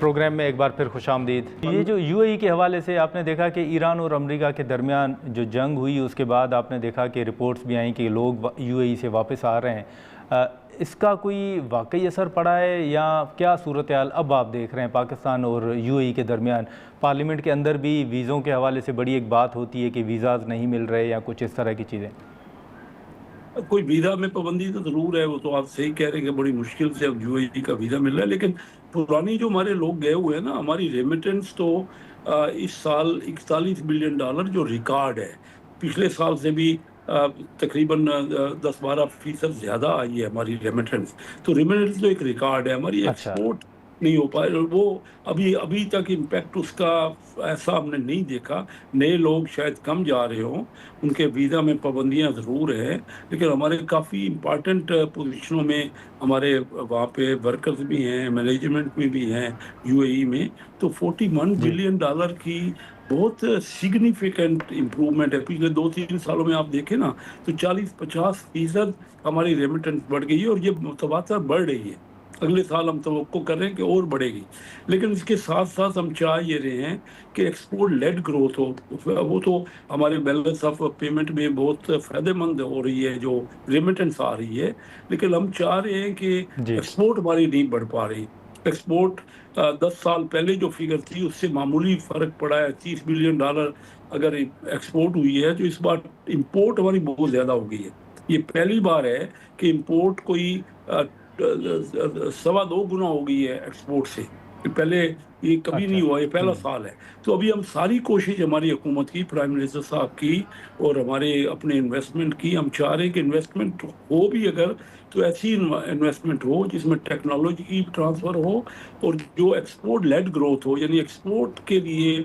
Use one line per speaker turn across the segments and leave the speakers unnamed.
Programme में एक बार फिर खुशामदीद। ये जो यूएई के हवाले से आपने देखा कि ईरान और अमेरिका के दरमियान जो जंग हुई उसके बाद आपने देखा कि रिपोर्ट्स भी आई कि लोग यूएई से वापस आ रहे हैं। इसका कोई वाकई असर पड़ा है या क्या सूरत हाल अब आप देख रहे हैं पाकिस्तान और यूएई के दरमियान? पार्लियामेंट के अंदर भी वीज़ों के हवाले से बड़ी एक बात होती है कि वीज़ाज़ नहीं मिल रहे या कुछ इस तरह की चीज़ें।
कोई वीज़ा में पाबंदी तो ज़रूर है, वो तो आप सही कह रहे हैं कि बड़ी मुश्किल से अब यूएई का वीज़ा मिल रहा है। लेकिन पुरानी जो हमारे लोग गए हुए हैं ना, हमारी रेमिटेंस तो इस साल $41 बिलियन जो रिकॉर्ड है, पिछले साल से भी तकरीबन 10-12% ज़्यादा आई है हमारी रेमिटेंस। तो रेमिटेंस तो एक रिकॉर्ड है, हमारी
अच्छा।
एक्सपोर्ट नहीं हो पाए, और वो अभी अभी तक इम्पैक्ट उसका ऐसा हमने नहीं देखा। नए लोग शायद कम जा रहे हों, उनके वीज़ा में पाबंदियां ज़रूर है, लेकिन हमारे काफ़ी इम्पॉर्टेंट पोजीशनों में हमारे वहाँ पे वर्कर्स भी हैं, मैनेजमेंट में भी हैं यूएई में। तो $41
जी।
बिलियन की बहुत सिग्निफिकेंट इम्प्रूवमेंट है। पिछले 2-3 सालों में आप देखें ना, तो 40-50% हमारी रेमिटेंस बढ़ गई है, और ये मुतवातर बढ़ रही है। अगले साल हम तवक्को कर रहे हैं कि और बढ़ेगी। लेकिन इसके साथ साथ हम चाह ये रहे हैं कि एक्सपोर्ट लेड ग्रोथ हो। वो तो हमारे बैलेंस ऑफ पेमेंट में बहुत फायदेमंद हो रही है जो रेमिटेंस आ रही है, लेकिन हम चाह रहे हैं कि
जी।
एक्सपोर्ट हमारी नहीं बढ़ पा रही। एक्सपोर्ट 10 साल पहले जो फिगर थी उससे मामूली फर्क पड़ा है। $30 बिलियन अगर एक्सपोर्ट हुई है, तो इस बार इंपोर्ट हमारी बहुत ज्यादा हो गई है। ये पहली बार है कि इंपोर्ट कोई 2.25 गुना हो गई है एक्सपोर्ट से। पहले ये कभी नहीं
अच्छा।
हुआ, ये पहला साल है। तो अभी हम सारी कोशिश हमारी हुकूमत की, प्राइम मिनिस्टर साहब की और हमारे अपने इन्वेस्टमेंट की, हम चाह रहे हैं कि इन्वेस्टमेंट हो भी अगर, तो ऐसी इन्वेस्टमेंट हो जिसमें टेक्नोलॉजी की ट्रांसफर हो, और जो एक्सपोर्ट लेड ग्रोथ हो, यानी एक्सपोर्ट के लिए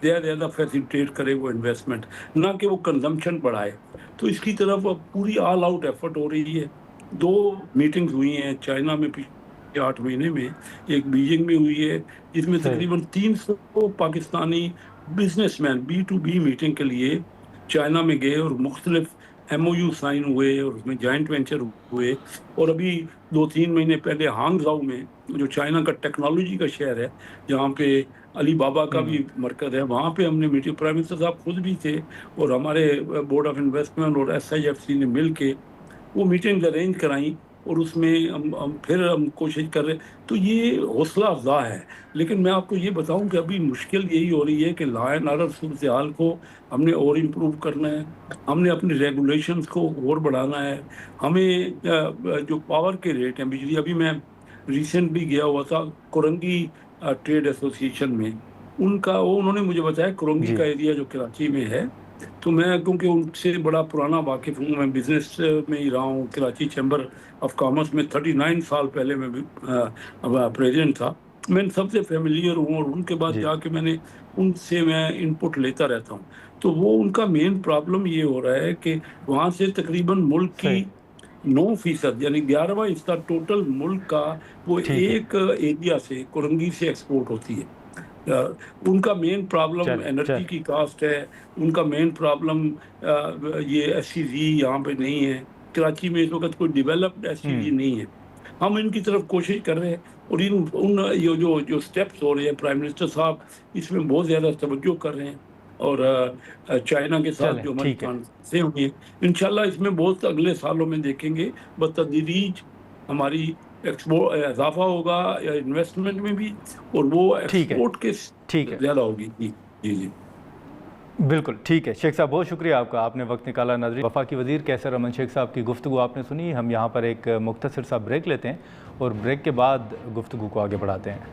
ज़्यादा फैसिलिटेट करे वो इन्वेस्टमेंट, ना कि वो कंजम्पशन बढ़ाए। तो इसकी तरफ अब पूरी ऑल आउट एफर्ट हो रही है। 2 मीटिंग्स हुई हैं चाइना में पिछले 8 महीने में, एक बीजिंग में हुई है, जिसमें
सही।
तकरीबन 300 पाकिस्तानी बिजनेसमैन B2B मीटिंग के लिए चाइना में गए, और मुख्तलिफ MOU साइन हुए, और उसमें जॉइंट वेंचर हुए। और अभी 2-3 महीने पहले हांगझाऊ में, जो चाइना का टेक्नोलॉजी का शहर है, जहाँ पे अली बाबा का भी मरकज है, वहाँ पे हमने मीटिंग, प्राइम मिनिस्टर साहब खुद भी थे, और हमारे बोर्ड ऑफ इन्वेस्टमेंट और SIFC ने मिल के वो मीटिंग अरेंज कराई, और उसमें हम फिर हम कोशिश कर रहे। तो ये हौसला अफजा है। लेकिन मैं आपको ये बताऊं कि अभी मुश्किल यही हो रही है कि लॉ एंड ऑर्डर सूरत हाल को हमने और इम्प्रूव करना है, हमने अपनी रेगुलेशंस को और बढ़ाना है। हमें जो पावर के रेट हैं बिजली, अभी मैं रिसेंटली गया हुआ था कोरंगी ट्रेड एसोसिएशन में, उनका वो उन्होंने मुझे बताया कोरंगी
जी।
का एरिया जो कराची में है। तो मैं क्योंकि उनसे बड़ा पुराना वाकिफ हूँ, मैं बिजनेस में ही रहा हूँ, कराची चैम्बर ऑफ कॉमर्स में 39 साल पहले मैं प्रेसिडेंट था। मैं सबसे फेमिलियर हूँ, और उनके बाद
जी।
जाके मैंने उनसे मैं इनपुट लेता रहता हूँ। तो वो उनका मेन प्रॉब्लम ये हो रहा है कि वहाँ से तकरीबन मुल्क की
सही।
9% यानी 11वां हिस्सा टोटल मुल्क का, वो
ठीक है।
एक एरिया से, कोरंगी से एक्सपोर्ट होती है। उनका मेन प्रॉब्लम
चले
एनर्जी
चले।
की कास्ट है। उनका मेन प्रॉब्लम ये SEZ यहाँ पे नहीं है। कराची में इस वक्त कोई डेवलप्ड SEZ नहीं है। हम इनकी तरफ कोशिश कर रहे हैं, और इन उन ये जो जो स्टेप्स हो रहे हैं, प्राइम मिनिस्टर साहब इसमें बहुत ज़्यादा तवज्जो कर रहे हैं। और चाइना के साथ
चलें
जो हमारी
ठीक है।
कॉन्फ्रेंसें हुई हैं, इंशाल्लाह इसमें बहुत अगले सालों में देखेंगे बतदरीज हमारी एक्सपोर्ट इजाफा होगा, या इन्वेस्टमेंट में भी, और वो
ठीक है।
एक्सपोर्ट के
ठीक है।
ज़्यादा होगी। जी जी जी।
बिल्कुल ठीक है शेख साहब, बहुत शुक्रिया आपका, आपने वक्त निकाला। नाज़रीन, वफाकी वज़ीर कैसर अमन शेख साहब की गुफ्तगू आपने सुनी। हम यहाँ पर एक मुख्तसर सा ब्रेक लेते हैं और ब्रेक के बाद गुफ्तगू को आगे बढ़ाते हैं।